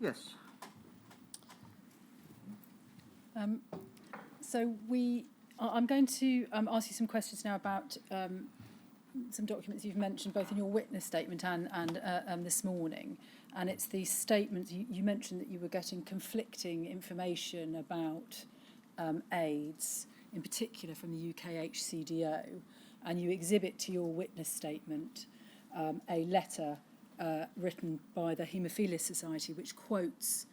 Yes. I'm going to ask you some questions now about some documents you've mentioned both in your witness statement and this morning. And it's these statements, you mentioned that you were getting conflicting information about AIDS, in particular from the UKHCDO, and you exhibit to your witness statement a letter written by the Haemophilia Society, which quotes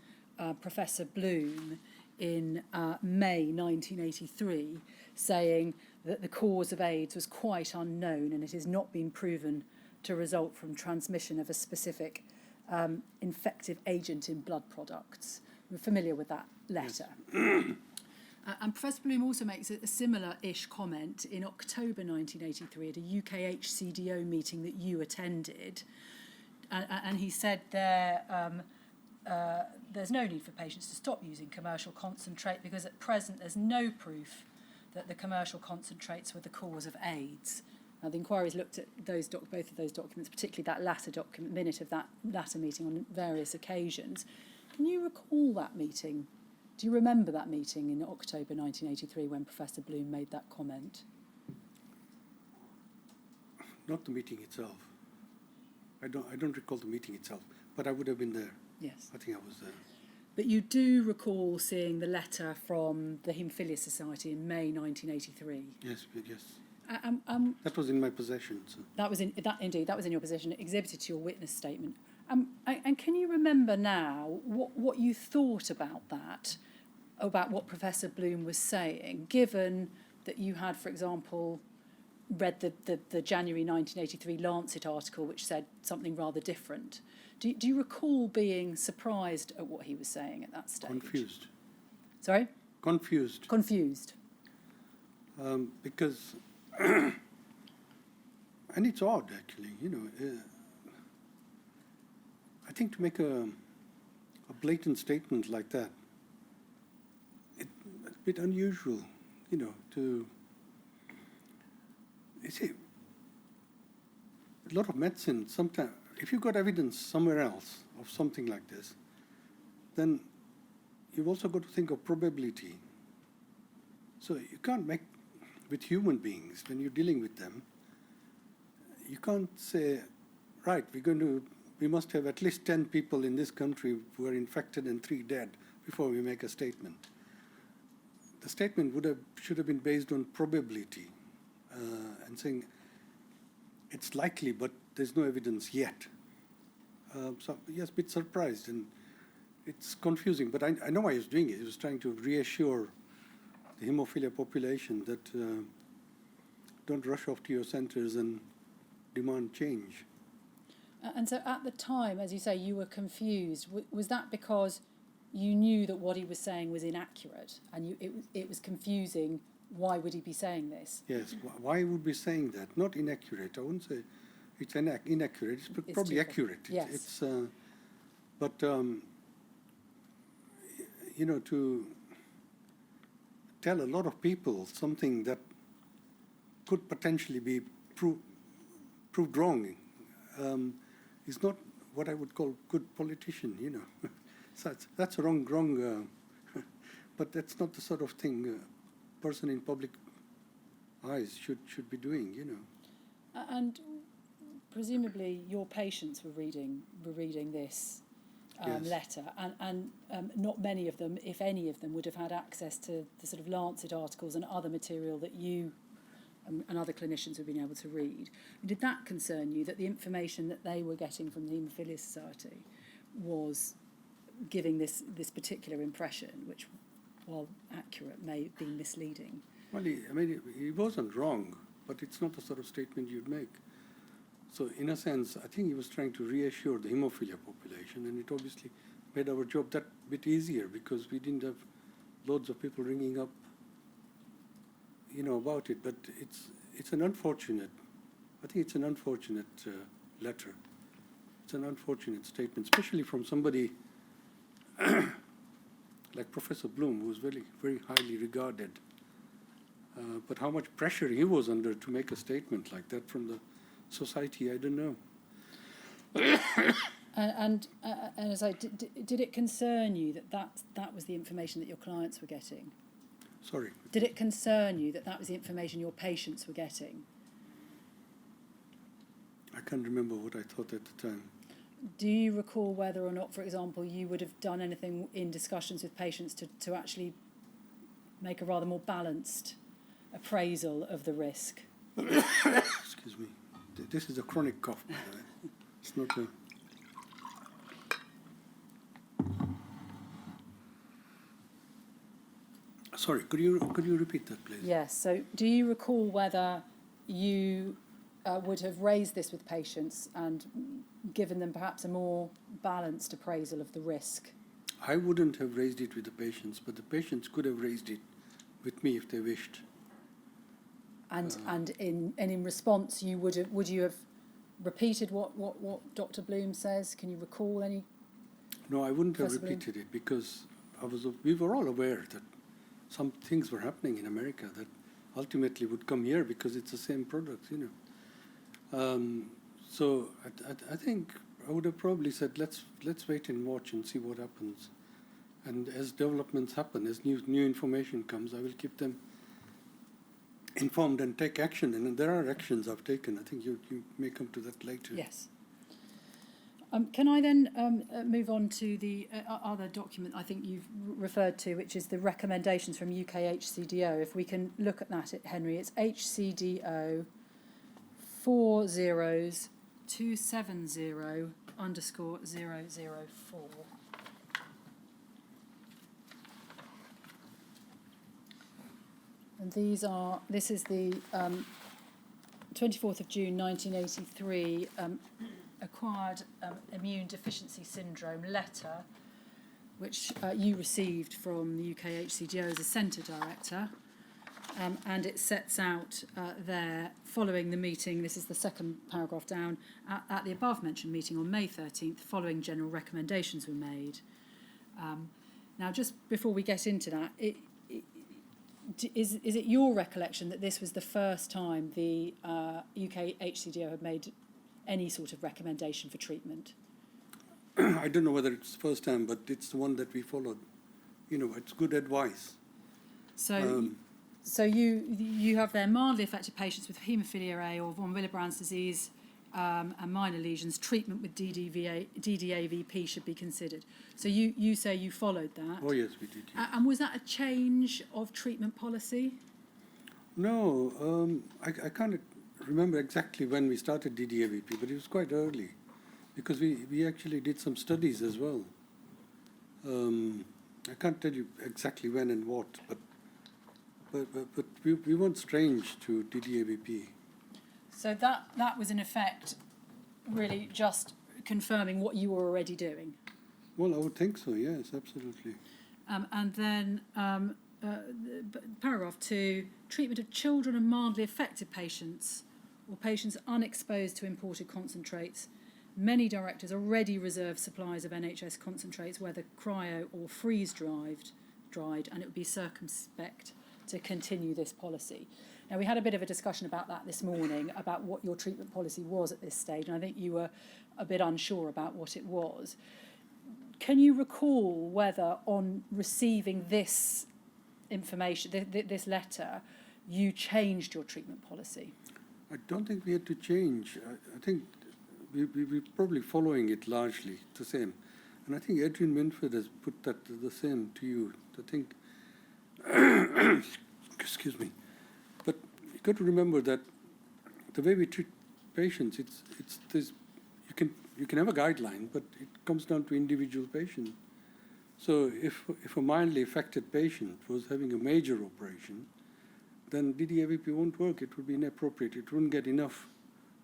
Professor Bloom in May 1983, saying that the cause of AIDS was quite unknown and it has not been proven to result from transmission of a specific infective agent in blood products. We're familiar with that letter. Yes. And Professor Bloom also makes a similar-ish comment in October 1983 at a UKHCDO meeting that you attended. And he said there's no need for patients to stop using commercial concentrate because at present there's no proof that the commercial concentrates were the cause of AIDS. Now, the inquiry's looked at both of those documents, particularly that latter document, minute of that latter meeting on various occasions. Can you recall that meeting? Do you remember that meeting in October 1983 when Professor Bloom made that comment? Not the meeting itself. I don't recall the meeting itself, but I would have been there. Yes. I think I was there. But you do recall seeing the letter from the Haemophilia Society in May 1983? Yes. That was in my possession. So. That was in your possession, exhibited to your witness statement. And can you remember now what you thought about that, about what Professor Bloom was saying, given that you had, for example, read the January 1983 Lancet article which said something rather different? Do you recall being surprised at what he was saying at that stage? Confused. Sorry? Confused. Confused. Because, and it's odd actually, I think to make a blatant statement like that, it's a bit unusual, to, you see, a lot of medicine, sometimes, if you've got evidence somewhere else of something like this, then you've also got to think of probability. So you can't make, with human beings, when you're dealing with them, you can't say, right, we must have at least 10 people in this country who are infected and 3 dead before we make a statement. The statement should have been based on probability and saying it's likely, but there's no evidence yet. So yes, a bit surprised, and it's confusing. But I know why he was doing it. He was trying to reassure the haemophilia population that don't rush off to your centres and demand change. And so at the time, as you say, you were confused. Was that because you knew that what he was saying was inaccurate and it was confusing? Why would he be saying this? Yes, why would be saying that? Not inaccurate. I wouldn't say it's inaccurate. It's probably accurate. Yes. But to tell a lot of people something that could potentially be proved wrong is not what I would call good politician, So that's wrong. But that's not the sort of thing a person in public eyes should be doing, And presumably your patients were reading this yes. letter, and not many of them, if any of them, would have had access to the sort of Lancet articles and other material that you and other clinicians have been able to read. Did that concern you, that the information that they were getting from the Haemophilia Society was giving this particular impression, which, while accurate, may be misleading? Well, he wasn't wrong, but it's not the sort of statement you'd make. So in a sense, I think he was trying to reassure the haemophilia population, and it obviously made our job that bit easier because we didn't have loads of people ringing up, about it. But it's an unfortunate, I think it's an unfortunate letter. It's an unfortunate statement, especially from somebody like Professor Bloom, who was very, very highly regarded. But how much pressure he was under to make a statement like that from the society, I don't know. And as I did it concern you that was the information that your clients were getting? Sorry. Did it concern you that was the information your patients were getting? I can't remember what I thought at the time. Do you recall whether or not, for example, you would have done anything in discussions with patients to actually make a rather more balanced appraisal of the risk? Excuse me. This is a chronic cough, by the way. It's not a... Sorry, could you repeat that, please? Yes. So do you recall whether you would have raised this with patients and given them perhaps a more balanced appraisal of the risk? I wouldn't have raised it with the patients, but the patients could have raised it with me if they wished. And in response, would you have repeated what Dr. Bloom says? Can you recall any? No, I wouldn't have Possibly. repeated it because we were all aware that some things were happening in America that ultimately would come here because it's the same product, you know. So I think I would have probably said let's wait and watch and see what happens. And as developments happen, as new information comes, I will keep them informed and take action. And there are actions I've taken. I think you may come to that later. Yes. Can I then move on to the other document I think you've referred to, which is the recommendations from UKHCDO. If we can look at that, Henry, it's HCDO 40270_004. And this is the 24th of June 1983 acquired immune deficiency syndrome letter, which you received from the UKHCDO as a centre director. And it sets out there, following the meeting, this is the second paragraph down, at the above-mentioned meeting on May 13th, following general recommendations were made. Now, just before we get into that, is it your recollection that this was the first time the UKHCDO had made any sort of recommendation for treatment? I don't know whether it's the first time, but it's the one that we followed. You know, it's good advice. So you have there mildly affected patients with haemophilia A or von Willebrand's disease and minor lesions. Treatment with DDAVP should be considered. So you say you followed that. Oh yes, we did. Yes. And was that a change of treatment policy? No, I can't remember exactly when we started DDAVP, but it was quite early, because we actually did some studies as well. I can't tell you exactly when and what, but we weren't strange to DDAVP. So that was in effect really just confirming what you were already doing. Well, I would think so. Yes, absolutely. And then paragraph 2, treatment of children and mildly affected patients or patients unexposed to imported concentrates. Many directors already reserve supplies of NHS concentrates, whether cryo or freeze-dried, and it would be circumspect to continue this policy. Now, we had a bit of a discussion about that this morning, about what your treatment policy was at this stage, and I think you were a bit unsure about what it was. Can you recall whether on receiving this information, this letter, you changed your treatment policy? I don't think we had to change. I think we're probably following it largely the same. And I think Adrian Winford has put that the same to you. I think, excuse me, but you've got to remember that the way we treat patients, it's this, you can have a guideline, but it comes down to individual patient. So if a mildly affected patient was having a major operation, then DDAVP won't work. It would be inappropriate. It wouldn't get enough.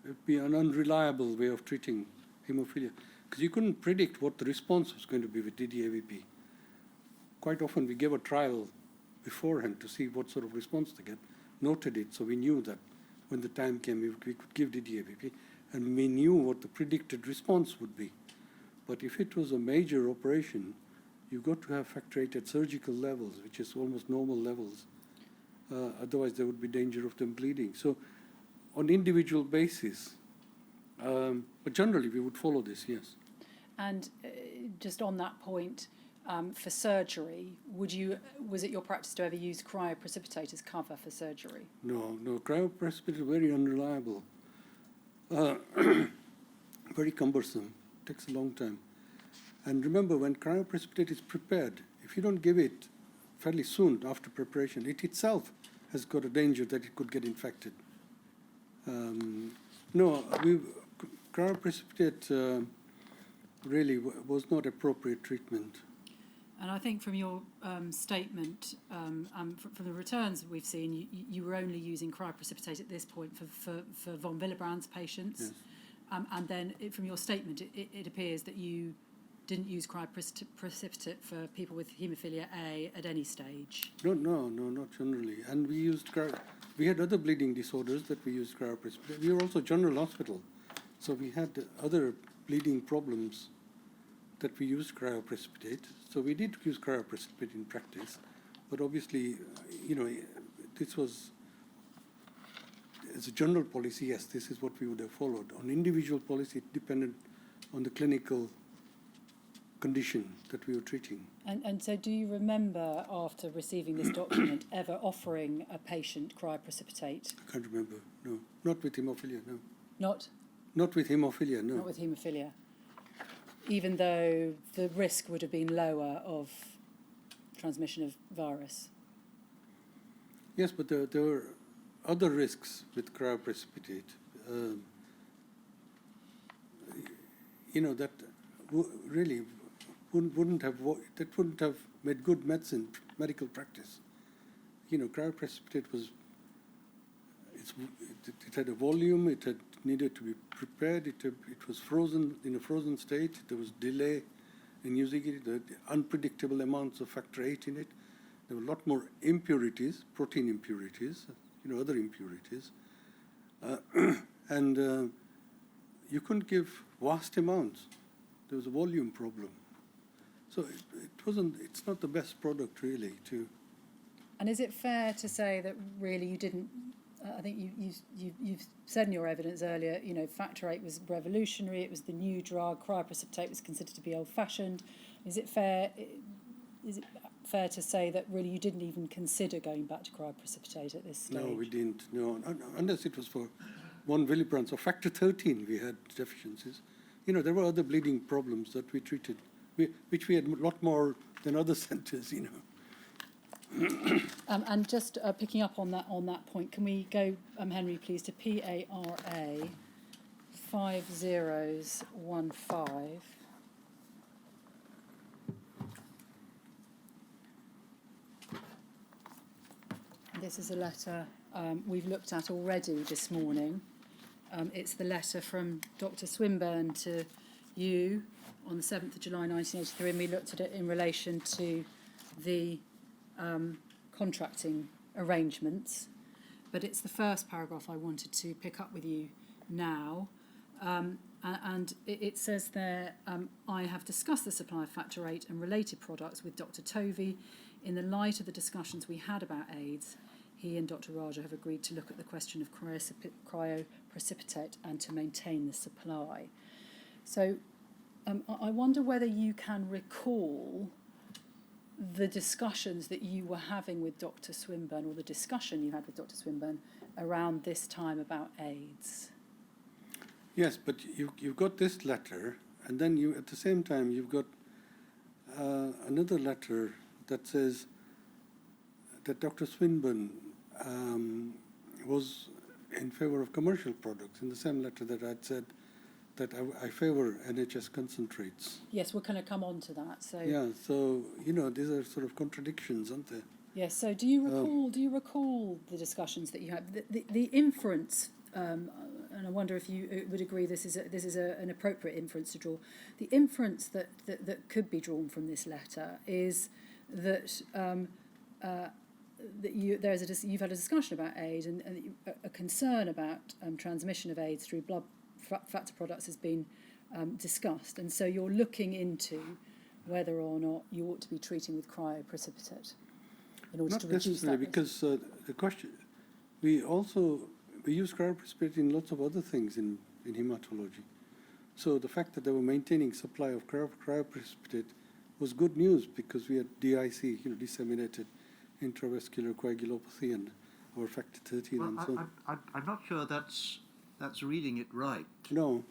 It would be an unreliable way of treating haemophilia, because you couldn't predict what the response was going to be with DDAVP. Quite often we gave a trial beforehand to see what sort of response to get, noted it, so we knew that when the time came we could give DDAVP, and we knew what the predicted response would be. But if it was a major operation, you've got to have factor VIII at surgical levels, which is almost normal levels. Otherwise there would be danger of them bleeding. So on individual basis, but generally we would follow this, yes. And just on that point, for surgery, was it your practice to ever use cryoprecipitate as cover for surgery? No, cryoprecipitate is very unreliable, very cumbersome, takes a long time. And remember, when cryoprecipitate is prepared, if you don't give it fairly soon after preparation, it itself has got a danger that it could get infected. Cryoprecipitate really was not appropriate treatment. And I think from your statement, from the returns we've seen, you were only using cryoprecipitate at this point for von Willebrand's patients. Yes. And then from your statement, it appears that you didn't use cryoprecipitate for people with haemophilia A at any stage. No, not generally. And we had other bleeding disorders that we used cryoprecipitate. We were also general hospital, so we had other bleeding problems that we used cryoprecipitate. So we did use cryoprecipitate in practice, but obviously, this was, as a general policy, yes, this is what we would have followed. On individual policy, it depended on the clinical condition that we were treating. And so do you remember, after receiving this document, ever offering a patient cryoprecipitate? I can't remember, no. Not with haemophilia, no. Not with haemophilia, no. Not with haemophilia. Even though the risk would have been lower of transmission of virus? Yes, but there were other risks with cryoprecipitate. That really wouldn't have made good medical practice. Cryoprecipitate it had a volume, it needed to be prepared, it was frozen in a frozen state, there was delay in using it, there were unpredictable amounts of factor VIII in it, there were a lot more impurities, protein impurities, other impurities, and you couldn't give vast amounts. There was a volume problem. So it's not the best product really to. And is it fair to say that really you didn't, I think you've said in your evidence earlier, factor VIII was revolutionary, it was the new drug, cryoprecipitate was considered to be old-fashioned. Is it fair to say that really you didn't even consider going back to cryoprecipitate at this stage? No, we didn't, no, unless it was for von Willebrand's or factor 13 we had deficiencies. There were other bleeding problems that we treated, which we had a lot more than other centres, And just picking up on that point, can we go, Henry, please, to PARA 5015. This is a letter we've looked at already this morning. It's the letter from Dr. Swinburne to you on the 7th of July 1983, and we looked at it in relation to the contracting arrangements. But it's the first paragraph I wanted to pick up with you now. And it says there, I have discussed the supply of factor VIII and related products with Dr. Tovey. In the light of the discussions we had about AIDS, he and Dr. Raja have agreed to look at the question of cryoprecipitate and to maintain the supply. So I wonder whether you can recall the discussions that you were having with Dr. Swinburne, or the discussion you had with Dr. Swinburne around this time about AIDS. Yes, but you've got this letter, and then at the same time you've got another letter that says that Dr. Swinburne was in favor of commercial products. In the same letter that I'd said that I favor NHS concentrates. Yes, we're going to come on to that. So yeah, so these are sort of contradictions, aren't they? Yes. So do you recall the discussions that you had? The inference, and I wonder if you would agree this is an appropriate inference to draw. The inference that could be drawn from this letter is that you've had a discussion about AIDS and a concern about transmission of AIDS through blood factor products has been discussed, and so you're looking into whether or not you ought to be treating with cryoprecipitate in order to reduce that. Not necessarily, because the question, we use cryoprecipitate in lots of other things in hematology. So the fact that they were maintaining supply of cryoprecipitate was good news because we had DIC, disseminated intravascular coagulopathy, and our factor 13 and so on. I'm not sure that's reading it right. No.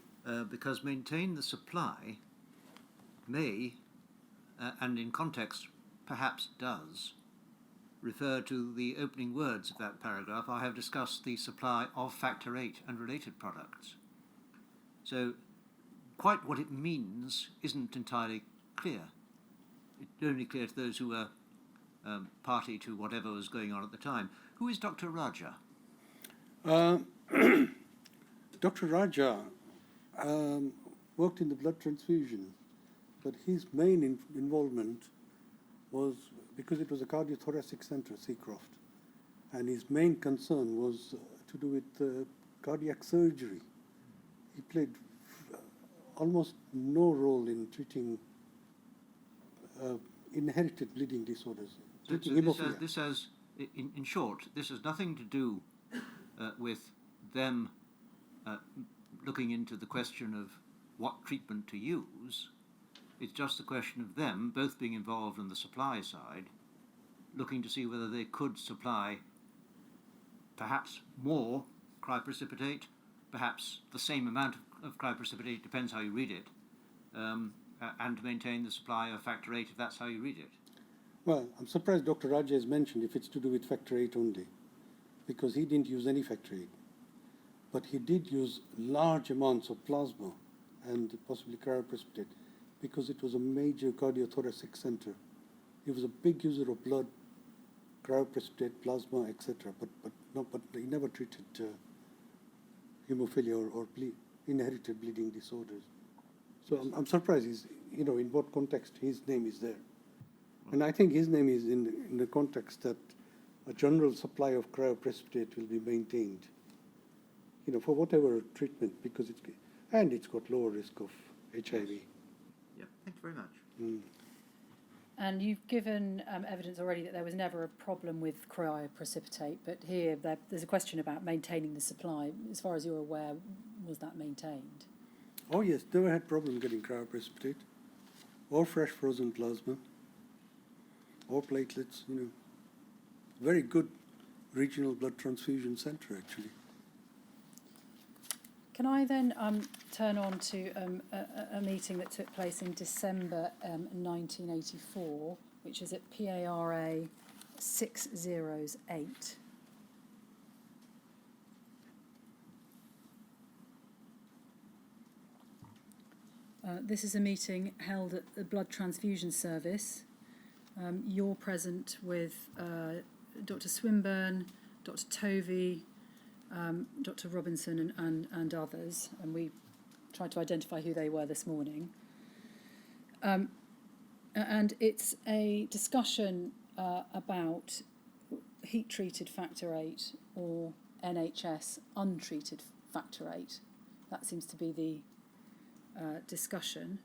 Because maintain the supply may, and in context perhaps does, refer to the opening words of that paragraph. I have discussed the supply of factor VIII and related products. So quite what it means isn't entirely clear. It's only clear to those who were party to whatever was going on at the time. Who is Dr. Raja? Dr. Raja worked in the blood transfusion, but his main involvement was because it was a cardiothoracic center, Seacroft, and his main concern was to do with cardiac surgery. He played almost no role in treating inherited bleeding disorders. So this has, in short, this has nothing to do with them looking into the question of what treatment to use. It's just a question of them both being involved on the supply side, looking to see whether they could supply perhaps more cryoprecipitate, perhaps the same amount of cryoprecipitate, depends how you read it, and to maintain the supply of factor VIII, if that's how you read it. Well, I'm surprised Dr. Raja has mentioned if it's to do with factor VIII only, because he didn't use any factor VIII. But he did use large amounts of plasma and possibly cryoprecipitate because it was a major cardiothoracic center. He was a big user of blood, cryoprecipitate, plasma, etc. But he never treated haemophilia or inherited bleeding disorders. So I'm surprised in what context his name is there. And I think his name is in the context that a general supply of cryoprecipitate will be maintained, for whatever treatment, because it's got lower risk of HIV. Yeah, thank you very much. Mm. And you've given evidence already that there was never a problem with cryoprecipitate, but here there's a question about maintaining the supply. As far as you're aware, was that maintained? Oh yes, never had problem getting cryoprecipitate, or fresh frozen plasma, or platelets. Very good regional blood transfusion center actually. Can I then turn on to a meeting that took place in December 1984, which is at PARA 608. This is a meeting held at the Blood Transfusion Service. You're present with Dr. Swinburne, Dr. Tovey, Dr. Robinson and others, and we tried to identify who they were this morning. And it's a discussion about heat-treated factor VIII or NHS untreated factor VIII. That seems to be the discussion.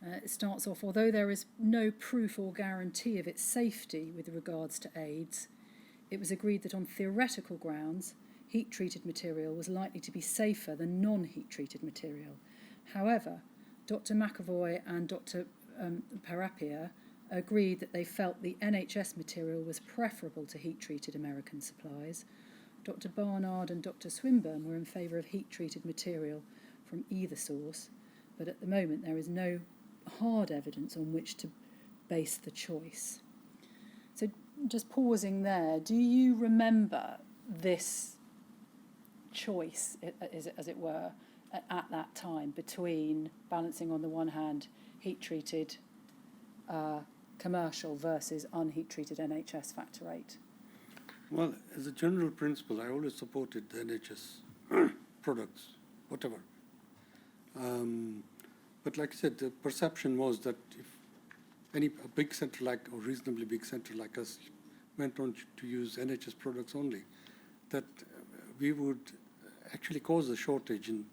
It starts off, although there is no proof or guarantee of its safety with regards to AIDS, it was agreed that on theoretical grounds, heat-treated material was likely to be safer than non-heat-treated material. However, Dr. McAvoy and Dr. Parapia agreed that they felt the NHS material was preferable to heat-treated American supplies. Dr. Barnard and Dr. Swinburne were in favour of heat-treated material from either source, but at the moment there is no hard evidence on which to base the choice. So just pausing there, do you remember this choice, as it were, at that time between balancing on the one hand heat-treated commercial versus unheat-treated NHS factor VIII? Well, as a general principle, I always supported the NHS products, whatever. But like I said, the perception was that if a big centre or reasonably big centre like us went on to use NHS products only, that we would actually cause a shortage. In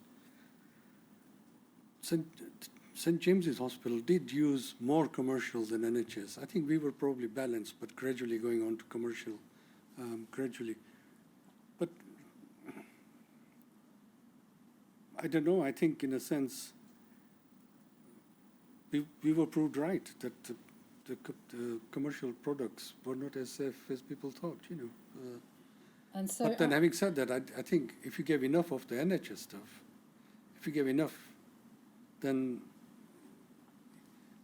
St. James's Hospital did use more commercial than NHS. I think we were probably balanced, but gradually going on to commercial, gradually. But I don't know, I think in a sense, we were proved right that the commercial products were not as safe as people thought, you know. And so, But then having said that, I think if you gave enough of the NHS stuff, if you gave enough, then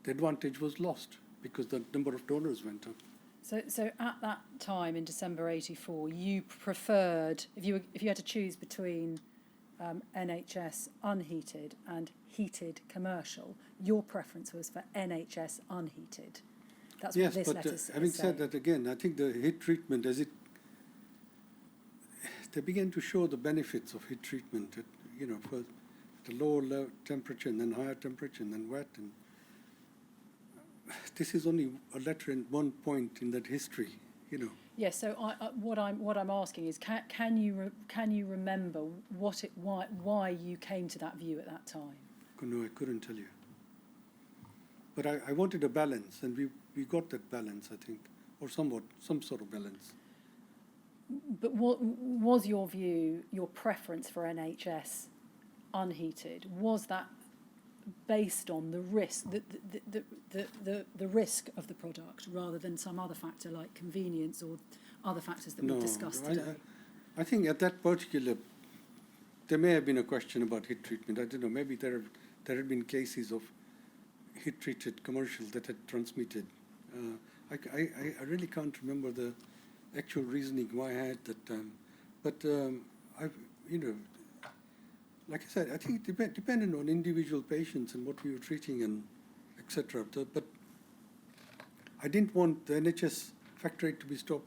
the advantage was lost because the number of donors went up. So at that time in December '84, you preferred, if you had to choose between NHS unheated and heated commercial, your preference was for NHS unheated. That's what this letter is having saying. said that again, I think the heat treatment, they began to show the benefits of heat treatment, you know, for the lower temperature and then higher temperature and then wet. And this is only a letter in one point in that history, you know. Yes. So what I'm asking is, can you remember why you came to that view at that time? No, I couldn't tell you. But I wanted a balance, and we got that balance, I think, or some sort of balance. But what was your view, your preference for NHS unheated? Was that based on the risk, the risk of the product, rather than some other factor like convenience or other factors that we've discussed today? I think at that particular, there may have been a question about heat treatment. I don't know. Maybe there had been cases of heat-treated commercials that had transmitted. I really can't remember the actual reasoning why I had that time. But you know, like I said, I think it depended on individual patients and what we were treating and etc. But I didn't want the NHS factor rate to be stopped,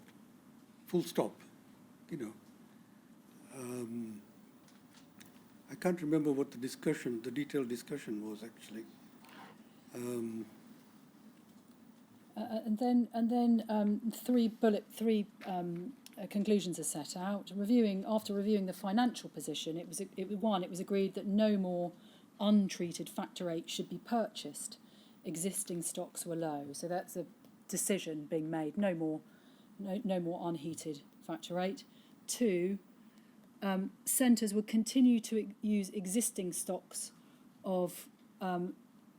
full stop, you know. I can't remember what the detailed discussion was actually. And then three conclusions are set out. After reviewing the financial position, it was agreed that no more untreated factor VIII should be purchased. Existing stocks were low, so that's a decision being made. No more unheated factor VIII. 2, centres would continue to use existing stocks of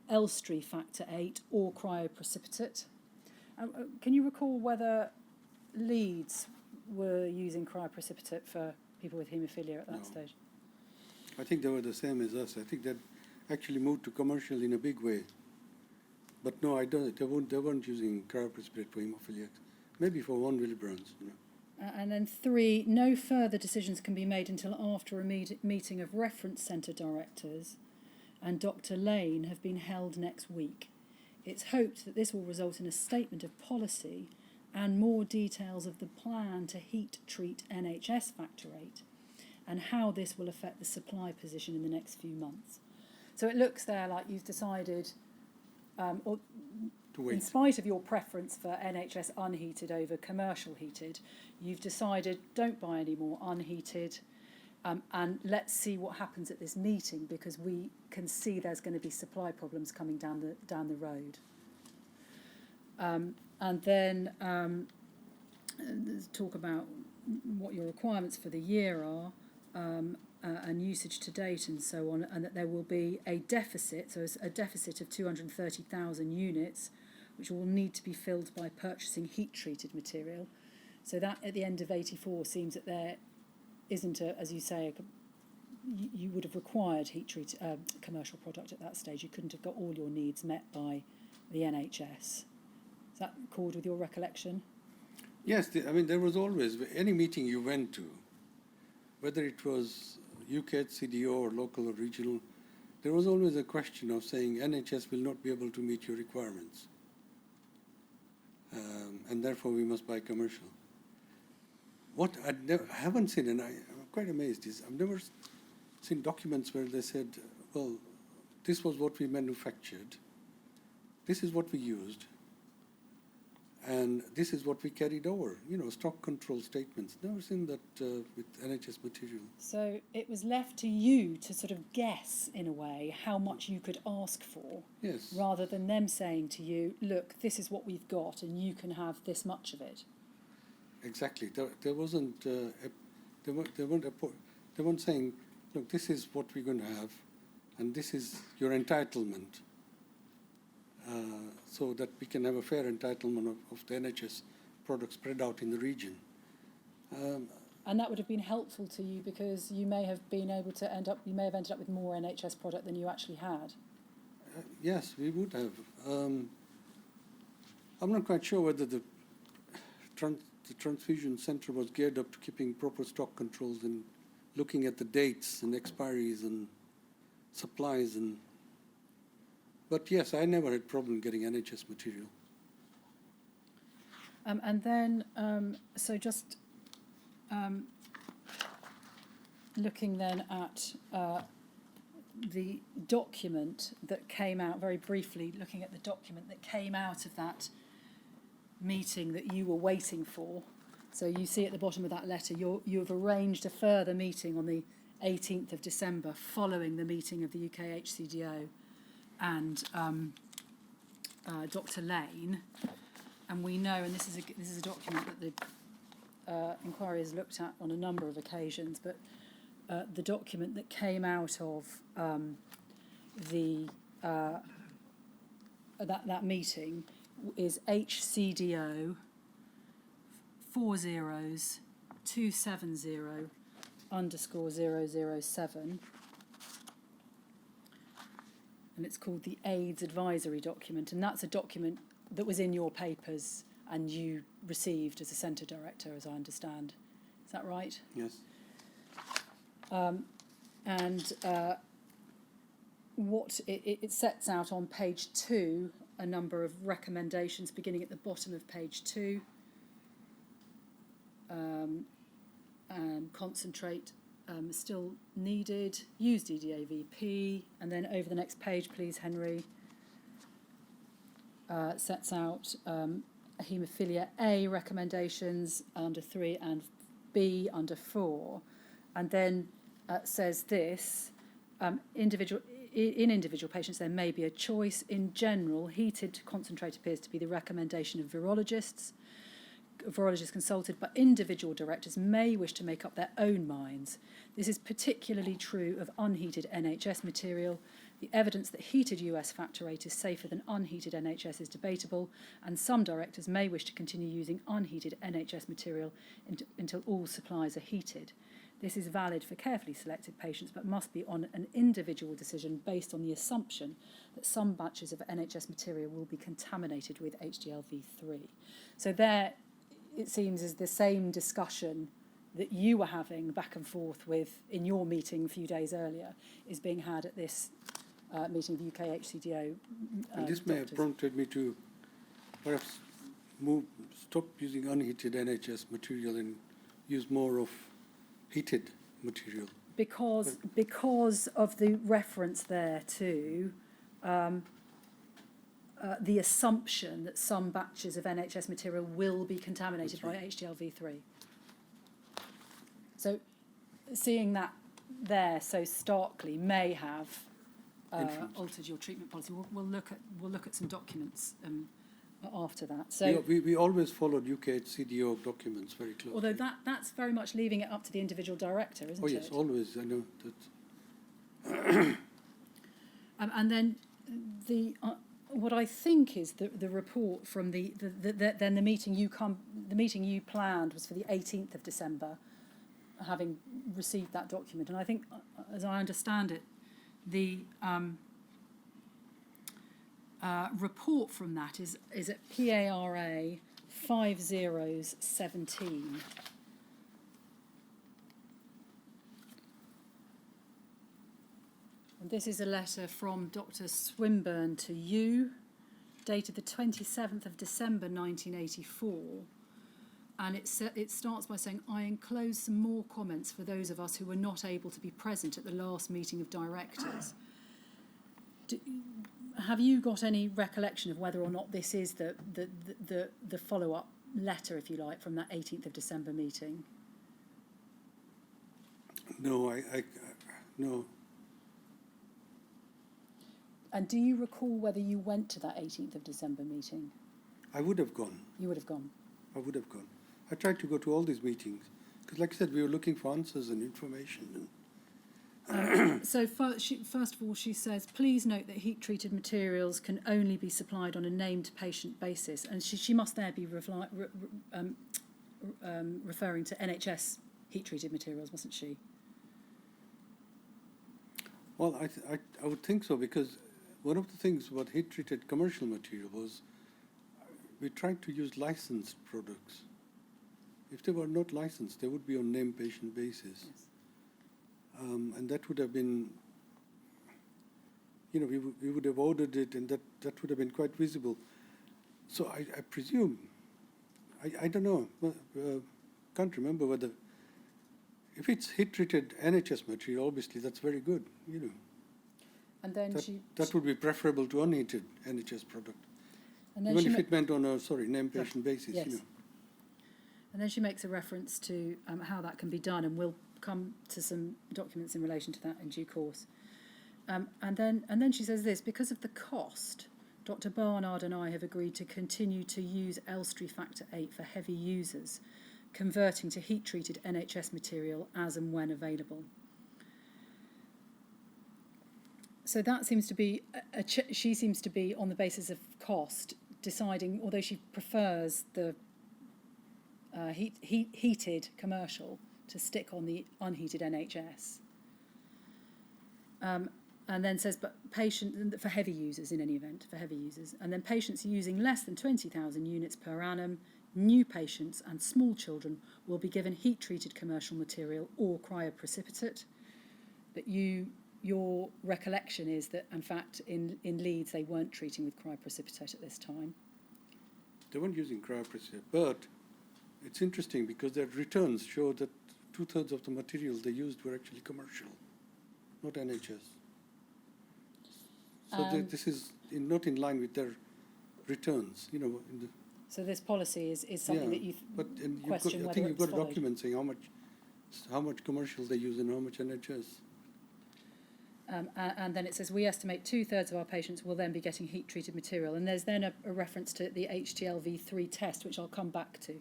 Elstree factor VIII or cryoprecipitate. Can you recall whether Leeds were using cryoprecipitate for people with haemophilia at that stage? I think they were the same as us. I think that actually moved to commercial in a big way. But no, I don't. They weren't using cryoprecipitate for haemophilia. Maybe for 1 milligrams. You know. And then 3, no further decisions can be made until after a meeting of reference centre directors and Dr. Lane have been held next week. It's hoped that this will result in a statement of policy and more details of the plan to heat-treat NHS factor VIII and how this will affect the supply position in the next few months. So it looks there like you've decided, or to wait. In spite of your preference for NHS unheated over commercial heated, you've decided don't buy any more unheated, and let's see what happens at this meeting, because we can see there's going to be supply problems coming down the road. And then talk about what your requirements for the year are, and usage to date and so on, and that there will be a deficit, so a deficit of 230,000 units, which will need to be filled by purchasing heat-treated material. So that at the end of '84 seems that there isn't, as you say, you would have required heat-treated commercial product at that stage. You couldn't have got all your needs met by the NHS. Is that accord with your recollection? Yes, I mean, there was always, any meeting you went to, whether it was UKHCDO or local or regional, there was always a question of saying NHS will not be able to meet your requirements. And therefore we must buy commercial. What I haven't seen, and I'm quite amazed, is I've never seen documents where they said, well, this was what we manufactured, this is what we used, and this is what we carried over. You know, stock control statements. Never seen that with NHS material. So it was left to you to sort of guess, in a way, how much you could ask for, Yes. rather than them saying to you, look, this is what we've got and you can have this much of it. Exactly. There wasn't. They weren't saying, look, this is what we're going to have, and this is your entitlement. so that we can have a fair entitlement of the NHS products spread out in the region. And that would have been helpful to you because you may have been able to you may have ended up with more NHS product than you actually had. Yes, we would have. I'm not quite sure whether the transfusion centre was geared up to keeping proper stock controls and looking at the dates and expiries and supplies. But yes, I never had problem getting NHS material. And then, so just looking then at the document that came out, very briefly looking at the document that came out of that meeting that you were waiting for. So you see at the bottom of that letter, you have arranged a further meeting on the 18th of December following the meeting of the UKHCDO and Dr. Lane. And we know, and this is a document that the inquiry has looked at on a number of occasions, but the document that came out of that meeting is HCDO 40270_007, and it's called the AIDS Advisory Document, and that's a document that was in your papers and you received as a centre director, as I understand. Is that right? Yes. What it sets out on page 2 a number of recommendations beginning at the bottom of page 2. Concentrate still needed, use DDAVP, and then over the next page, please, Henry, sets out haemophilia A recommendations under 3 and B under 4, and then says this, in individual patients there may be a choice. In general, heated concentrate appears to be the recommendation of virologists consulted, but individual directors may wish to make up their own minds. This is particularly true of unheated NHS material. The evidence that heated US factor VIII is safer than unheated NHS is debatable, and some directors may wish to continue using unheated NHS material until all supplies are heated. This is valid for carefully selected patients, but must be on an individual decision based on the assumption that some batches of NHS material will be contaminated with HDLV3. So there, it seems, is the same discussion that you were having back and forth with in your meeting a few days earlier is being had at this meeting of UKHCDO. And this may have prompted me to perhaps stop using unheated NHS material and use more of heated material. Because of the reference there to the assumption that some batches of NHS material will be contaminated by HDLV3. So seeing that there so starkly may have altered your treatment policy. We'll look at some documents after that. So we always followed UKHCDO documents very closely. Although that's very much leaving it up to the individual director, isn't it? Oh yes, always. I know that. And then what I think is the report from the meeting you planned was for the 18th of December, having received that document. And I think, as I understand it, the report from that is at PARA 5017. And this is a letter from Dr. Swinburne to you, dated the 27th of December 1984. And it starts by saying, I enclose some more comments for those of us who were not able to be present at the last meeting of directors. Have you got any recollection of whether or not this is the follow-up letter, if you like, from that 18th of December meeting? No, no. And do you recall whether you went to that 18th of December meeting? I would have gone. You would have gone? I would have gone. I tried to go to all these meetings because, like I said, we were looking for answers and information. So first of all, she says, please note that heat-treated materials can only be supplied on a named patient basis. And she must there be referring to NHS heat-treated materials, mustn't she? Well, I would think so, because one of the things about heat-treated commercial material was we tried to use licensed products. If they were not licensed, they would be on named patient basis. Yes. And that would have been, we would have ordered it, and that would have been quite visible. So I presume, I don't know, can't remember whether, if it's heat-treated NHS material, obviously that's very good, And then that would be preferable to unheated NHS product, and then even if it meant on a, named patient basis, yes. And then she makes a reference to how that can be done, and we'll come to some documents in relation to that in due course. And then she says this: because of the cost, Dr. Barnard and I have agreed to continue to use Elstree Factor 8 for heavy users, converting to heat-treated NHS material as and when available. So that seems to be, she seems to be, on the basis of cost, deciding, although she prefers the heated commercial, to stick on the unheated NHS. And then says, but for heavy users in any event, for heavy users. And then patients using less than 20,000 units per annum, new patients and small children will be given heat-treated commercial material or cryoprecipitate. But your recollection is that, in fact, in Leeds, they weren't treating with cryoprecipitate at this time. They weren't using cryoprecipitate, but it's interesting because their returns show that 2/3 of the materials they used were actually commercial, not NHS. So this is not in line with their returns, So this policy is something that you question whether I think you've got a followed. document saying how much commercial they use and how much NHS. And then it says, we estimate 2/3 of our patients will then be getting heat-treated material. And there's then a reference to the HTLV3 test, which I'll come back to.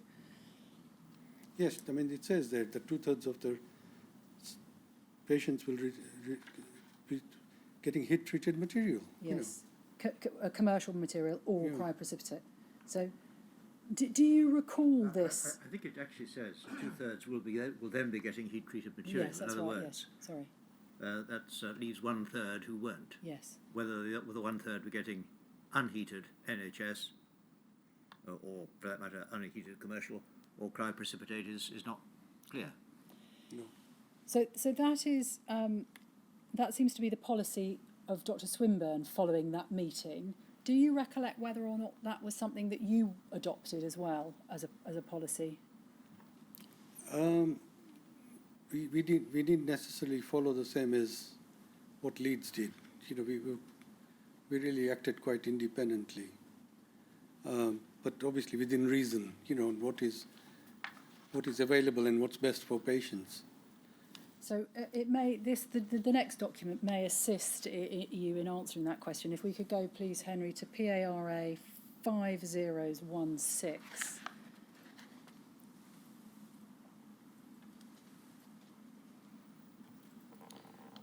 Yes, I mean, it says there that 2/3 of the patients will be getting heat-treated material. Yes, commercial material or Yeah. cryoprecipitate. So do you recall this? I think it actually says 2/3 will then be getting heat-treated material. Yes, that's in other right, words, yes, sorry. that leaves 1/3 who weren't. Yes. Whether the 1/3 were getting unheated NHS, or for that matter, unheated commercial, or cryoprecipitate is not clear. No. So that is that seems to be the policy of Dr. Swinburne following that meeting. Do you recollect whether or not that was something that you adopted as well as a policy? We didn't necessarily follow the same as what Leeds did. We really acted quite independently, but obviously within reason. What is available and what's best for patients. So the next document may assist you in answering that question. If we could go, please, Henry, to PARA 5016.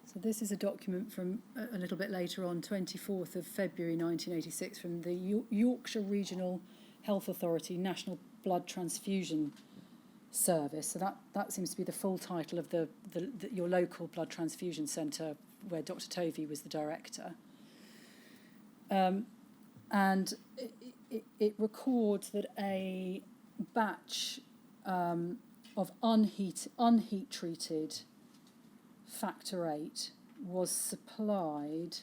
So this is a document from a little bit later on, 24th of February 1986, from the Yorkshire Regional Health Authority National Blood Transfusion Service. So that seems to be the full title of your local blood transfusion centre, where Dr. Tovey was the director. And it records that a batch of unheat treated Factor 8 was supplied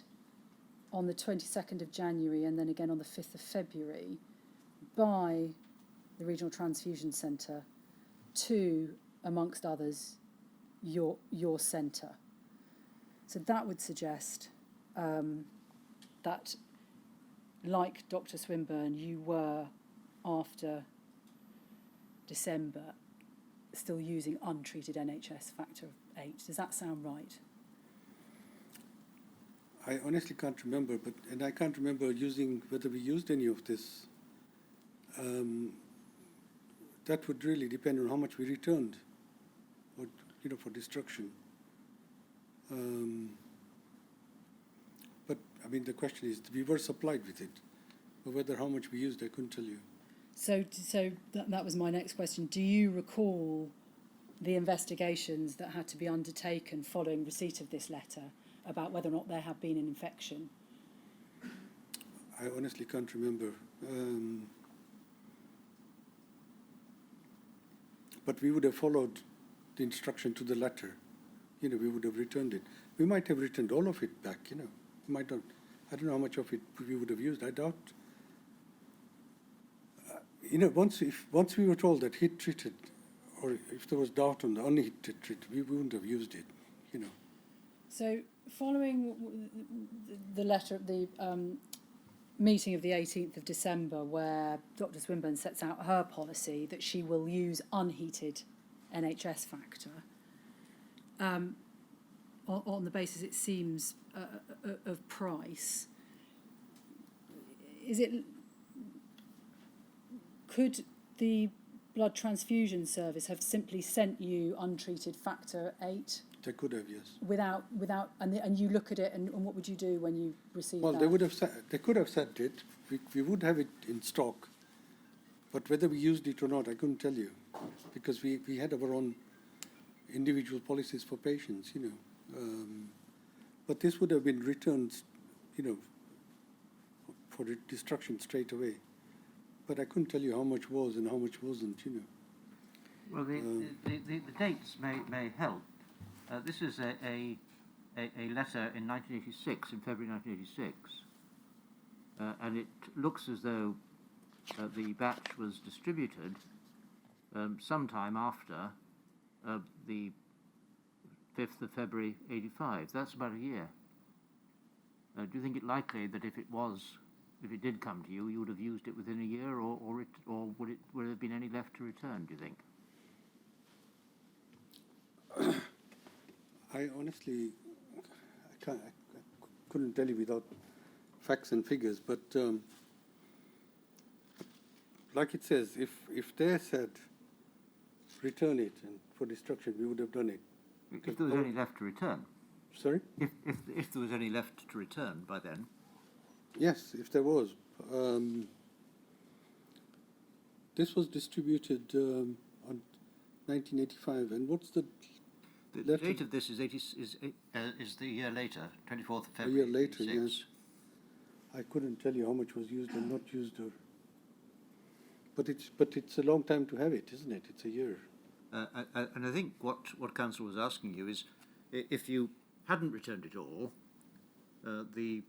on the 22nd of January and then again on the 5th of February by the Regional Transfusion Centre to, amongst others, your centre. So that would suggest that, like Dr. Swinburne, you were, after December, still using untreated NHS Factor 8. Does that sound right? I honestly can't remember, and I can't remember whether we used any of this. That would really depend on how much we returned, or for destruction. But I mean, the question is, we were supplied with it, but whether how much we used, I couldn't tell you. So that was my next question. Do you recall the investigations that had to be undertaken following receipt of this letter about whether or not there had been an infection? I honestly can't remember. But we would have followed the instruction to the letter. You know, we would have returned it. We might have returned all of it back, you know. We might not. I don't know how much of it we would have used. I doubt. You know, once we were told that heat treated, or if there was doubt on the unheat treated, we wouldn't have used it, you know. So following the letter at the meeting of the 18th of December, where Dr. Swinburne sets out her policy that she will use unheated NHS factor, on the basis, it seems, of price, could the blood transfusion service have simply sent you untreated factor 8? They could have, yes. Without, and you look at it, and what would you do when you receive that? Well, they could have sent it. We would have it in stock, but whether we used it or not, I couldn't tell you, because we had our own individual policies for patients, you know. But this would have been returned, you know, for destruction straight away. But I couldn't tell you how much was and how much wasn't, you know. Well, the dates may help. This is a letter in 1986, in February 1986, and it looks as though the batch was distributed sometime after the 5th of February 85. That's about a year. Do you think it likely that if it did come to you, you would have used it within a year, or would there have been any left to return, do you think? I honestly, I couldn't tell you without facts and figures, but like it says, if they said return it and for destruction, we would have done it. If there was any left to return. Sorry? If there was any left to return by then. Yes, if there was. This was distributed on 1985, and what's the date of this is the year later, 24th of February. A year later, 86. yes. I couldn't tell you how much was used and not used, but it's a long time to have it, isn't it? It's a year. And I think what Council was asking you is, if you hadn't returned it all, the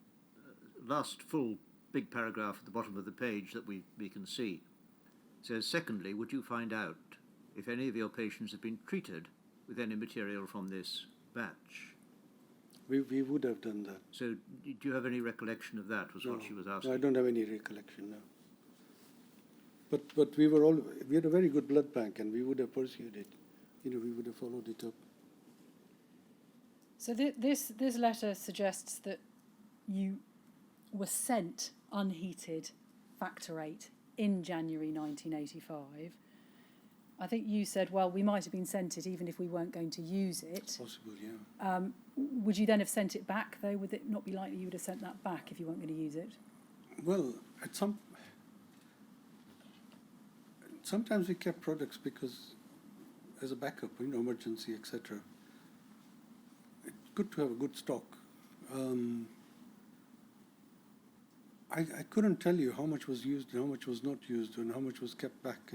last full big paragraph at the bottom of the page that we can see says, secondly, would you find out if any of your patients have been treated with any material from this batch? We would have done that. So do you have any recollection of that, was No, what she was asking? No, I don't have any recollection, no. But we had a very good blood bank, and we would have pursued it. You know, we would have followed it up. So this letter suggests that you were sent unheated factor 8 in January 1985. I think you said, well, we might have been sent it even if we weren't going to use it. Possible, yeah. Would you then have sent it back, though? Would it not be likely you would have sent that back if you weren't going to use it? Well, sometimes we kept products because, as a backup, you know, emergency, etc. It's good to have a good stock. I couldn't tell you how much was used and how much was not used and how much was kept back,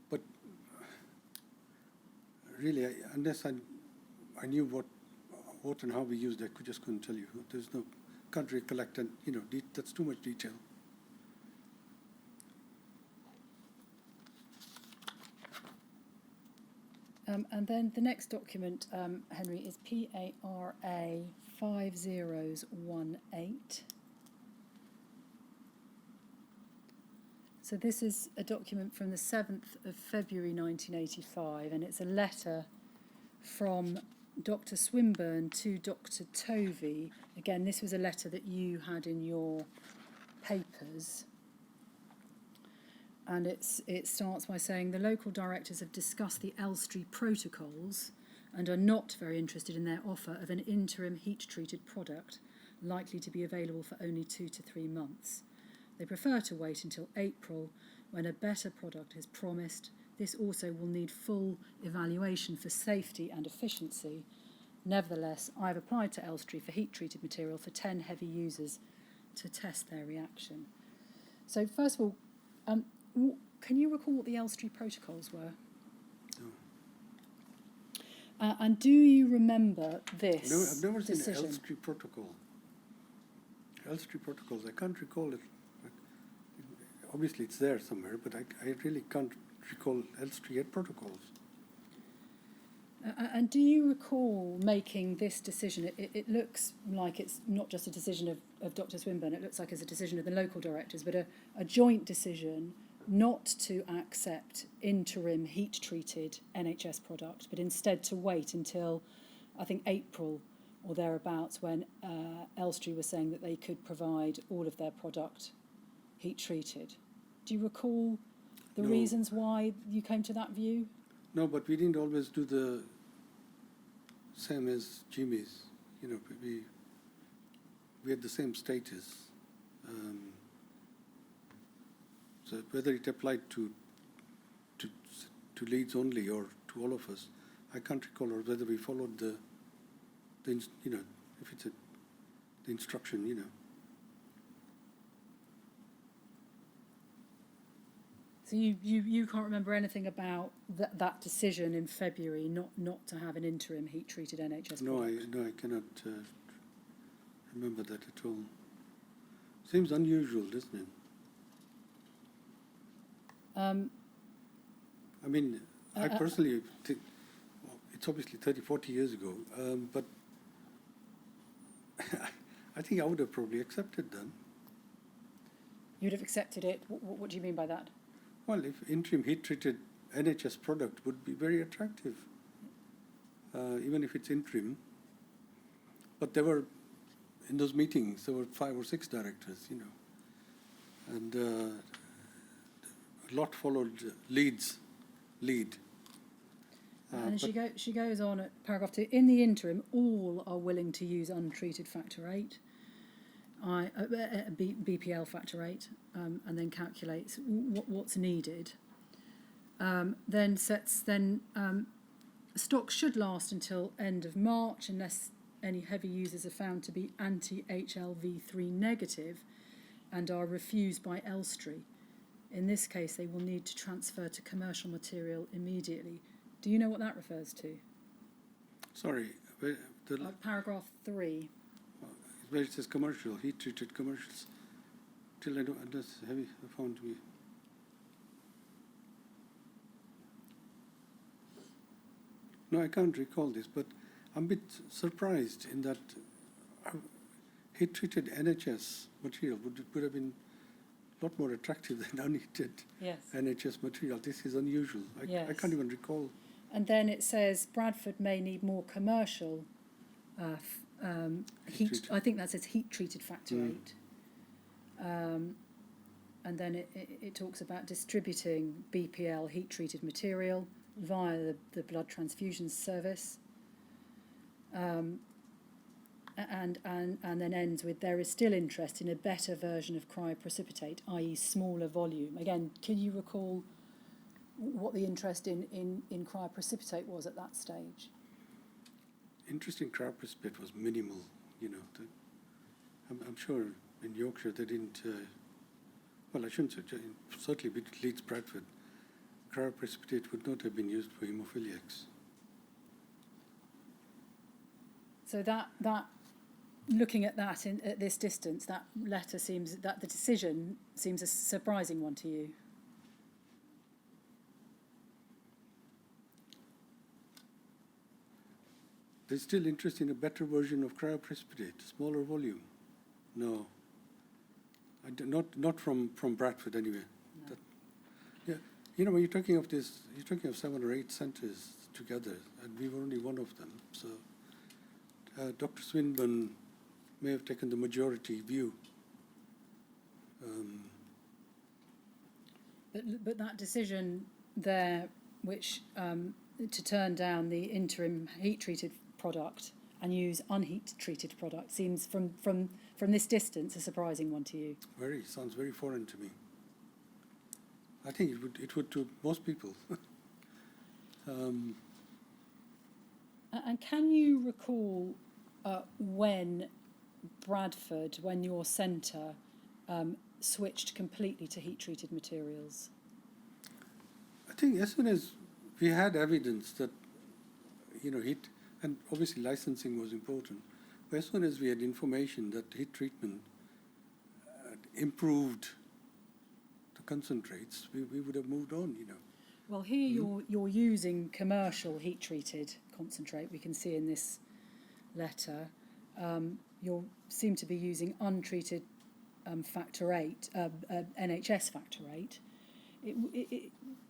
but really, unless I knew what and how we used it, I just couldn't tell you. Can't recollect, and you know, that's too much detail. And then the next document, Henry, is PARA 5018. So this is a document from the 7th of February 1985, and it's a letter from Dr. Swinburne to Dr. Tovey. Again, this was a letter that you had in your papers. And it starts by saying the local directors have discussed the Elstree protocols and are not very interested in their offer of an interim heat-treated product likely to be available for only 2 to 3 months. They prefer to wait until April, when a better product is promised. This also will need full evaluation for safety and efficiency. Nevertheless, I've applied to Elstree for heat-treated material for 10 heavy users to test their reaction. So first of all, can you recall what the Elstree protocols were? No. And do you remember this No, I've never seen decision? an Elstree protocol. Elstree protocols, I can't recall it. Obviously it's there somewhere, but I really can't recall Elstree protocols. And do you recall making this decision? It looks like it's not just a decision of Dr. Swinburne, it looks like it's a decision of the local directors, but a joint decision not to accept interim heat-treated NHS product, but instead to wait until, I think, April or thereabouts, when Elstree was saying that they could provide all of their product heat-treated. Do you recall the No. reasons why you came to that view? No, but we didn't always do the same as Jimmy's. You know, we had the same status. So whether it applied to Leeds only or to all of us, I can't recall, or whether we followed the you know, if it's the instruction, you know. So you can't remember anything about that decision in February not to have an interim heat-treated NHS product? No, I cannot remember that at all. Seems unusual, doesn't it? I mean, I personally think, well, it's obviously 30, 40 years ago, but I think I would have probably accepted them. You'd have accepted it? What do you mean by that? Well, if interim heat-treated NHS product would be very attractive, even if it's interim. But there were, in those meetings, there were 5 or 6 directors, you know, and a lot followed lead. And she goes on at paragraph 2. In the interim, all are willing to use untreated factor 8, BPL factor 8, and then calculates what's needed. Stock should last until end of March unless any heavy users are found to be anti-HLV3 negative and are refused by Elstree. In this case, they will need to transfer to commercial material immediately. Do you know what that refers to? Sorry, Paragraph 3. where it says commercial, heat-treated commercials. Till I don't, that's heavy, I found to be. No, I can't recall this, but I'm a bit surprised in that heat-treated NHS material would have been a lot more attractive than unheated NHS material. This is unusual. I can't even recall. And then it says Bradford may need more commercial heat. I think that says heat-treated factor 8. And then it talks about distributing BPL heat-treated material via the blood transfusion service. And then ends with, there is still interest in a better version of cryoprecipitate, i.e. smaller volume. Again, can you recall what the interest in cryoprecipitate was at that stage? Interest in cryoprecipitate was minimal, you know. I'm sure in Yorkshire they didn't, well, I shouldn't say, certainly with Leeds Bradford, cryoprecipitate would not have been used for haemophiliacs. So that looking at that at this distance, that letter seems, that the decision seems a surprising one to you. There's still interest in a better version of cryoprecipitate, smaller volume. No, not from Bradford anyway. No. Yeah, you know, when you're talking of this, you're talking of 7 or 8 centres together, and we were only one of them. So Dr. Swinburne may have taken the majority view. But that decision there, which to turn down the interim heat-treated product and use unheat-treated product seems, from this distance, a surprising one to you. Sounds very foreign to me. I think it would to most people. And can you recall when Bradford, when your centre switched completely to heat-treated materials? I think as soon as we had evidence that, heat, and obviously licensing was important, but as soon as we had information that heat treatment improved the concentrates, we would have moved on, Well, here you're using commercial heat-treated concentrate. We can see in this letter you seem to be using untreated factor 8, NHS factor 8.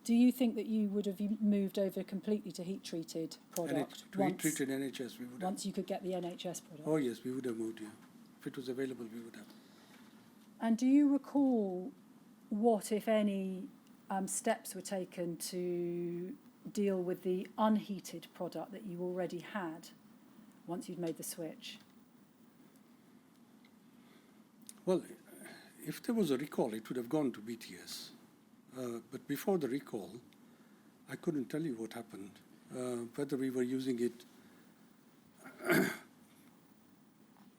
Do you think that you would have moved over completely to heat-treated product heat-treated NHS, we would have. Once you could get the NHS product? Oh yes, we would have moved, yeah. If it was available, we would have. And do you recall what, if any, steps were taken to deal with the unheated product that you already had once you'd made the switch? Well, if there was a recall, it would have gone to BTS. But before the recall, I couldn't tell you what happened. Whether we were using it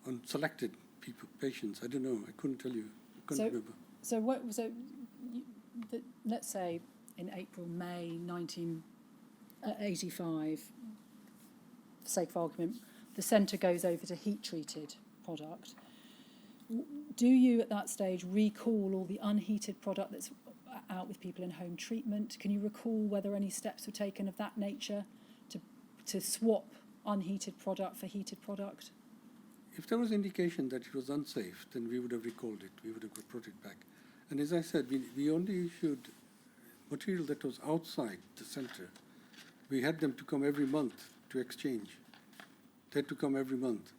on selected patients, I don't know. I couldn't tell you. I couldn't remember. Let's say in April, May 1985, for sake of argument, the centre goes over to heat-treated product. Do you at that stage recall all the unheated product that's out with people in home treatment? Can you recall whether any steps were taken of that nature to swap unheated product for heated product? If there was indication that it was unsafe, then we would have recalled it. We would have brought it back. And as I said, we only issued material that was outside the centre. We had them to come every month to exchange. They had to come every month.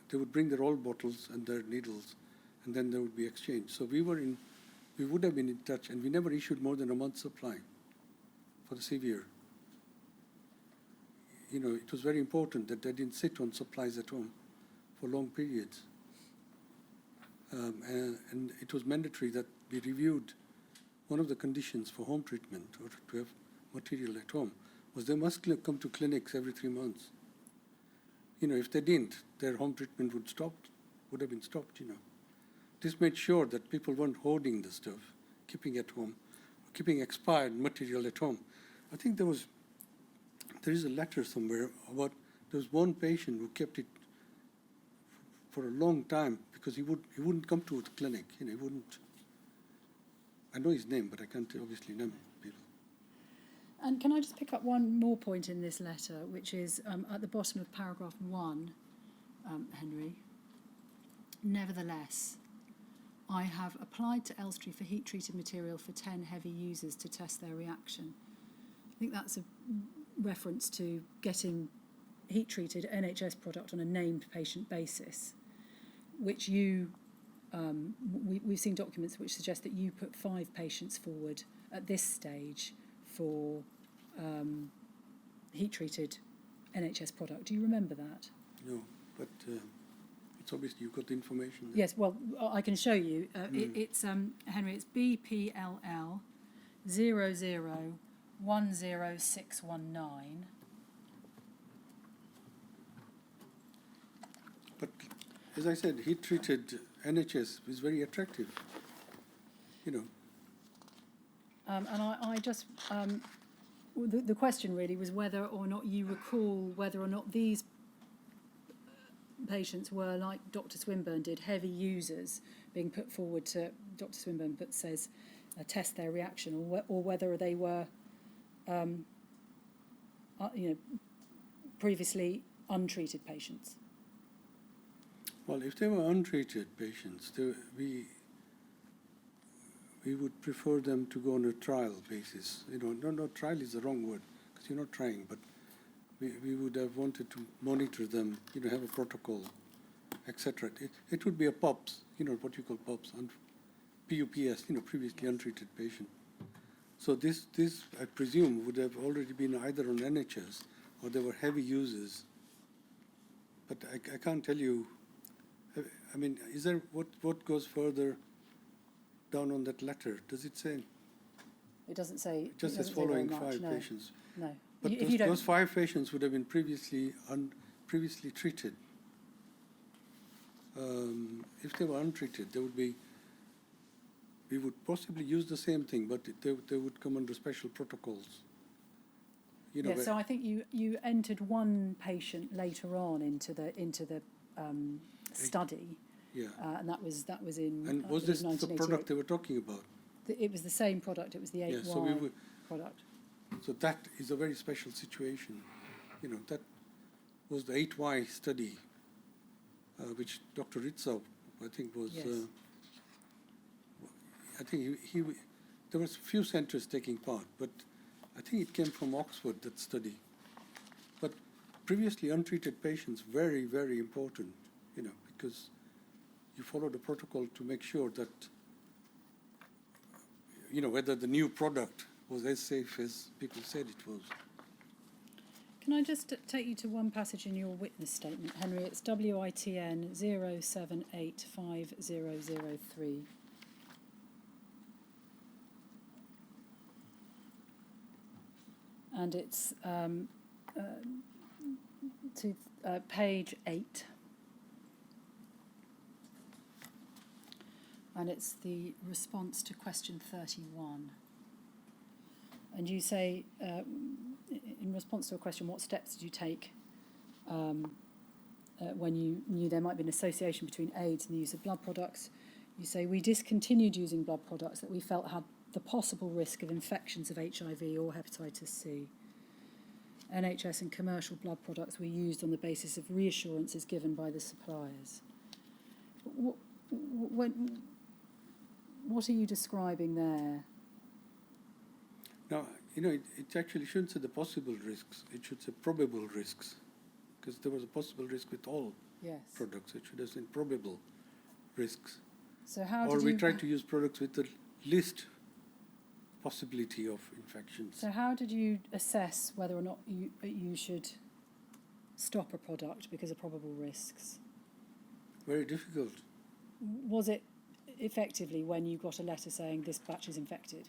They would bring their old bottles and their needles, and then there would be exchange. So we would have been in touch, and we never issued more than a month's supply for the severe. It was very important that they didn't sit on supplies at home for long periods. And it was mandatory that we reviewed one of the conditions for home treatment or to have material at home was they must come to clinics every 3 months. If they didn't, their home treatment would have been stopped, This made sure that people weren't hoarding the stuff, keeping at home, keeping expired material at home. I think there is a letter somewhere about there was one patient who kept it for a long time because he wouldn't come to the clinic. He wouldn't. I know his name, but I can't obviously name people. And can I just pick up one more point in this letter, which is at the bottom of paragraph 1, Henry. Nevertheless, I have applied to Elstree for heat-treated material for 10 heavy users to test their reaction. I think that's a reference to getting heat-treated NHS product on a named patient basis, which we've seen documents which suggest that you put 5 patients forward at this stage for heat-treated NHS product. Do you remember that? No, but it's obviously you've got the information there. Yes, well, I can show you. It's Henry, it's BPLL 0010619. But as I said, heat-treated NHS is very attractive, And I just, the question really was whether or not you recall whether or not these patients were, like Dr. Swinburne did, heavy users being put forward to Dr. Swinburne, but says test their reaction, or whether they were, previously untreated patients. Well, if they were untreated patients, we would prefer them to go on a trial basis. No, trial is the wrong word because you're not trying, but we would have wanted to monitor them, have a protocol, etc. It would be a POPS, what you call POPS, PUPS, previously untreated patient. So this I presume would have already been either on NHS or there were heavy users. But I can't tell you. I mean, is there what goes further down on that letter? Does it say? It doesn't say. It just it says doesn't say very following much, 5 no. patients. No. But If you don't, those 5 patients would have been previously treated. If they were untreated, they would be. We would possibly use the same thing, but they would come under special protocols. You know, yeah, so I think you entered one patient later on into the study, yeah. and that was in. And was this the 1988. product they were talking about? It was the same product. It was the 8Y Yeah, so product. So that is a very special situation. You know, that was the 8Y study, which Dr. Ritzau, I think, was. Yes. I think there was a few centres taking part, but I think it came from Oxford, that study. But previously untreated patients, very, very important, you know, because you follow the protocol to make sure that, you know, whether the new product was as safe as people said it was. Can I just take you to one passage in your witness statement, Henry? It's WITN 0785003. And it's to page 8. And it's the response to question 31. And you say, in response to a question, what steps did you take when you knew there might be an association between AIDS and the use of blood products? You say, we discontinued using blood products that we felt had the possible risk of infections of HIV or hepatitis C. NHS and commercial blood products were used on the basis of reassurances given by the suppliers. What are you describing there? Now, you know, it actually shouldn't say the possible risks. It should say probable risks, because there was a possible risk with all products. It should have said probable risks. So how or did we you try to use products with the least possibility of infections. So how did you assess whether or not you should stop a product because of probable risks? Very difficult. Was it effectively when you got a letter saying this batch is infected?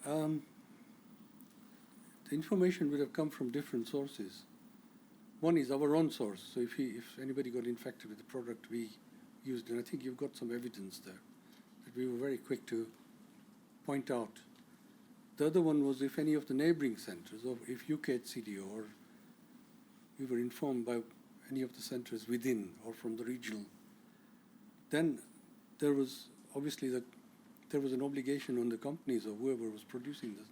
The information would have come from different sources. One is our own source. So if anybody got infected with the product we used, and I think you've got some evidence there, that we were very quick to point out. The other one was if any of the neighbouring centres, or if UKHCDO, or we were informed by any of the centres within or from the regional, then there was obviously there was an obligation on the companies or whoever was producing this.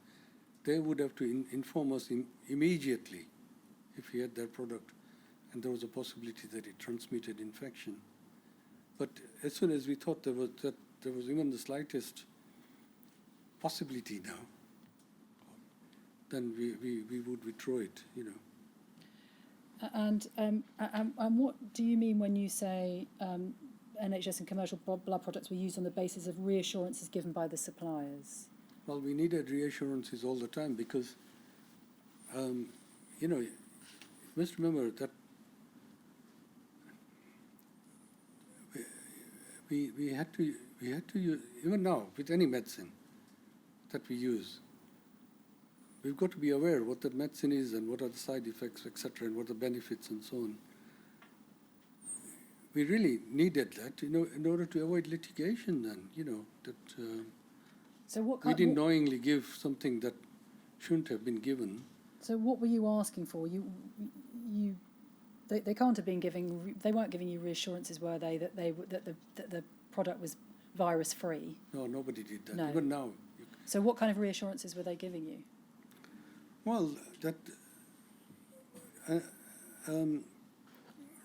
They would have to inform us immediately if we had their product, and there was a possibility that it transmitted infection. But as soon as we thought there was even the slightest possibility now, then we would withdraw it, you know. And what do you mean when you say NHS and commercial blood products were used on the basis of reassurances given by the suppliers? Well, we needed reassurances all the time because, you know, you must remember that we had to use, even now with any medicine that we use, we've got to be aware what that medicine is and what are the side effects, etc., and what are the benefits and so on. We really needed that, you know, in order to avoid litigation. Then, you know, that so what we didn't knowingly give something that shouldn't have been given. So what were you asking for? They can't have been giving. They weren't giving you reassurances, were they? That the product was virus free. No, nobody did that. No. Even now. So what kind of reassurances were they giving you? Well, that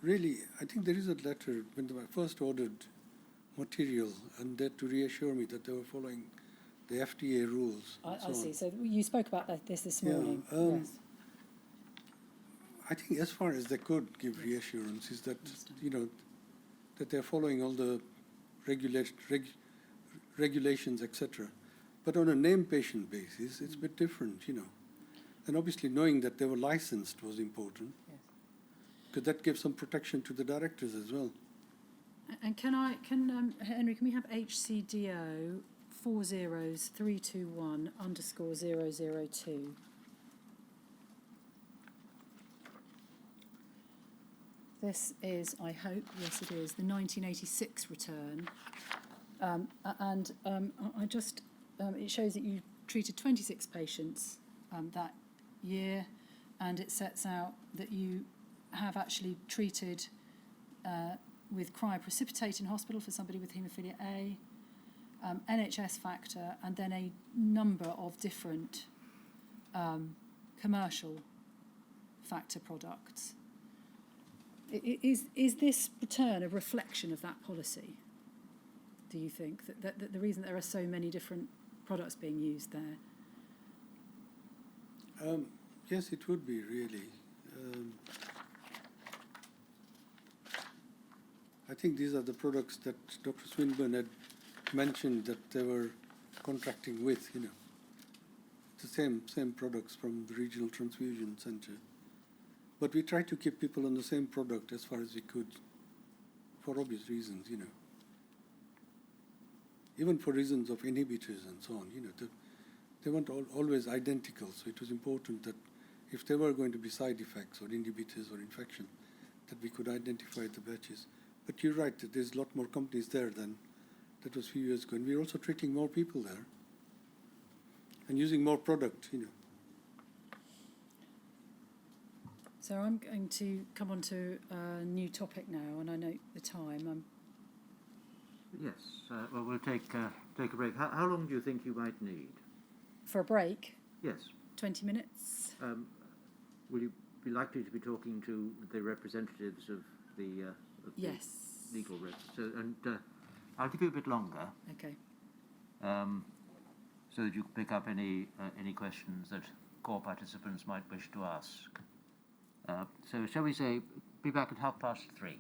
really, I think there is a letter when I first ordered material, and that to reassure me that they were following the FDA rules. I see. So you spoke about this morning. Yes. I think as far as they could give reassurance regulations, etc. But on a named patient basis, it's a bit different, And obviously knowing that they were licensed was important, because that gives some protection to the directors as well. And Henry, can we have HCDO 40321_002? This is, I hope, yes it is, the 1986 return. I just, it shows that you treated 26 patients that year, and it sets out that you have actually treated with cryoprecipitate in hospital for somebody with haemophilia A, NHS factor, and then a number of different commercial factor products. Is this return a reflection of that policy, do you think? That the reason there are so many different products being used there? Yes, it would be, really. I think these are the products that Dr. Swinburne had mentioned that they were contracting with, the same products from the regional transfusion center. But we tried to keep people on the same product as far as we could, for obvious reasons, Even for reasons of inhibitors and so on, they weren't always identical, so it was important that if there were going to be side effects or inhibitors or infection, that we could identify the batches. But you're right, that there's a lot more companies there than that was a few years ago. And we're also treating more people there and using more product, So I'm going to come on to a new topic now, and I note the time. Yes, well, we'll take a break. How long do you think you might need? For a break? Yes. 20 minutes. Will you be likely to be talking to the representatives of the yes. legal reps? So, and I'll give you a bit longer. Okay. So that you can pick up any questions that core participants might wish to ask. So shall we say, be back at 3:30?